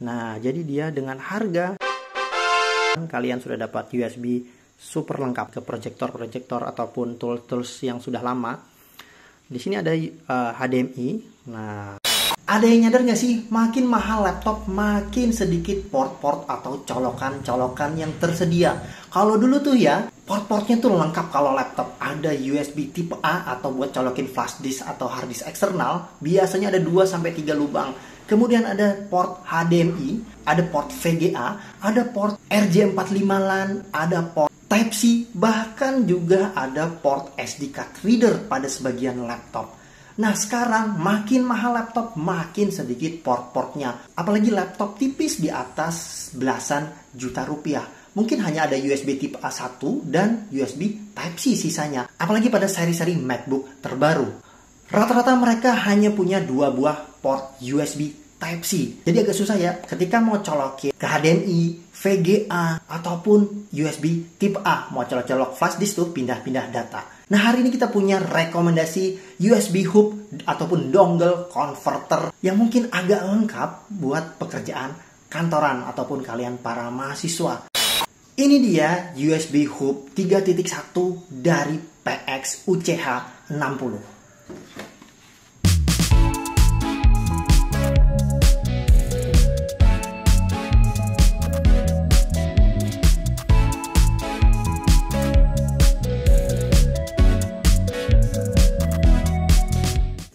Nah, jadi dia dengan harga kalian sudah dapat USB super lengkap ke proyektor ataupun tools yang sudah lama. Di sini ada HDMI. Nah, ada yang nyadar nggak sih, makin mahal laptop, makin sedikit port-port atau colokan-colokan yang tersedia. Kalau dulu tuh ya, port-portnya tuh lengkap. Kalau laptop ada USB tipe A atau buat colokin flash disk atau hard disk eksternal, biasanya ada 2-3 lubang. Kemudian ada port HDMI, ada port VGA, ada port RJ45 LAN, ada port Type-C, bahkan juga ada port SD card reader pada sebagian laptop. Nah, sekarang makin mahal laptop, makin sedikit port-portnya. Apalagi laptop tipis di atas belasan juta rupiah. Mungkin hanya ada USB tipe A1 dan USB Type-C sisanya. Apalagi pada seri-seri MacBook terbaru. Rata-rata mereka hanya punya 2 buah port USB Type-C. Jadi agak susah ya ketika mau colokin ke HDMI, VGA, ataupun USB tipe A. Mau colok-colok flash disk tuh pindah-pindah data. Nah, hari ini kita punya rekomendasi USB hub ataupun dongle converter yang mungkin agak lengkap buat pekerjaan kantoran ataupun kalian para mahasiswa. Ini dia USB hub 3.1 dari PX UCH 60.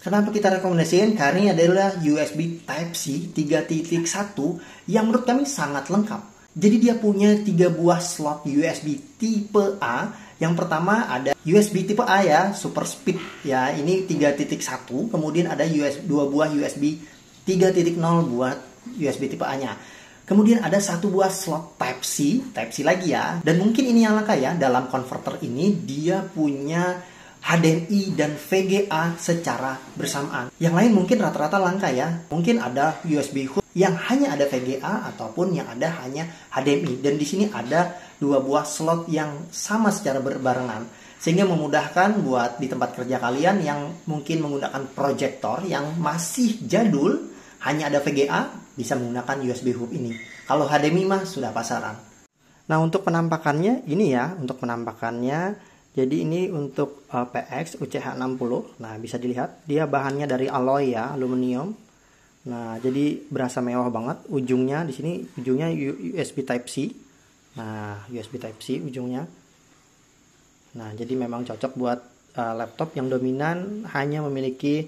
Kenapa kita rekomendasikan? Karena ini adalah USB Type-C 3.1 yang menurut kami sangat lengkap. Jadi dia punya 3 buah slot USB tipe A. Yang pertama ada USB tipe A ya, super speed ya, ini 3.1. Kemudian ada 2 buah USB 3.0 buat USB tipe A-nya. Kemudian ada 1 buah slot Type-C lagi ya. Dan mungkin ini yang langka ya, dalam converter ini dia punya HDMI dan VGA secara bersamaan. Yang lain mungkin rata-rata langka ya. Mungkin ada USB hub yang hanya ada VGA ataupun yang ada hanya HDMI. Dan di sini ada 2 buah slot yang sama secara berbarengan. Sehingga memudahkan buat di tempat kerja kalian yang mungkin menggunakan proyektor yang masih jadul, hanya ada VGA, bisa menggunakan USB hub ini. Kalau HDMI mah sudah pasaran. Nah, untuk penampakannya ini ya, untuk penampakannya. Jadi ini untuk PX UCH 60. Nah, bisa dilihat dia bahannya dari alloy ya, aluminium. Nah, jadi berasa mewah banget. Ujungnya di sini ujungnya USB Type-C. Nah, USB Type-C ujungnya. Nah, jadi memang cocok buat laptop yang dominan hanya memiliki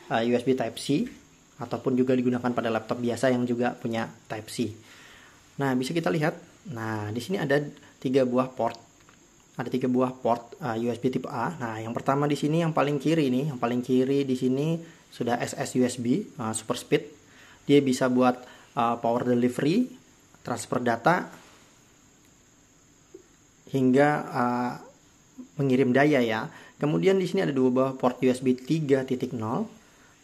USB Type-C ataupun juga digunakan pada laptop biasa yang juga punya Type-C. Nah, bisa kita lihat. Nah, di sini ada 3 buah port. Ada 3 buah port USB tipe A. Nah, yang pertama di sini yang paling kiri nih, yang paling kiri di sini sudah SS USB super speed. Dia bisa buat power delivery, transfer data hingga mengirim daya ya. Kemudian di sini ada 2 buah port USB 3.0.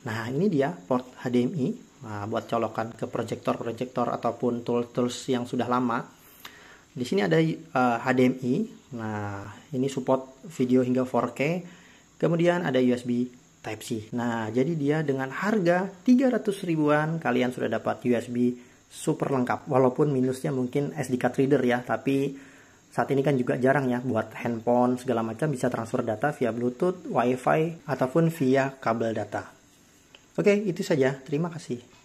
Nah, ini dia port HDMI buat colokan ke proyektor ataupun tools yang sudah lama. Di sini ada HDMI. Nah, ini support video hingga 4K. Kemudian ada USB Type-C. Nah, jadi dia dengan harga 300 ribuan kalian sudah dapat USB super lengkap. Walaupun minusnya mungkin SD card reader ya, tapi saat ini kan juga jarang ya buat handphone segala macam bisa transfer data via Bluetooth, Wi-Fi ataupun via kabel data. Oke, itu saja. Terima kasih.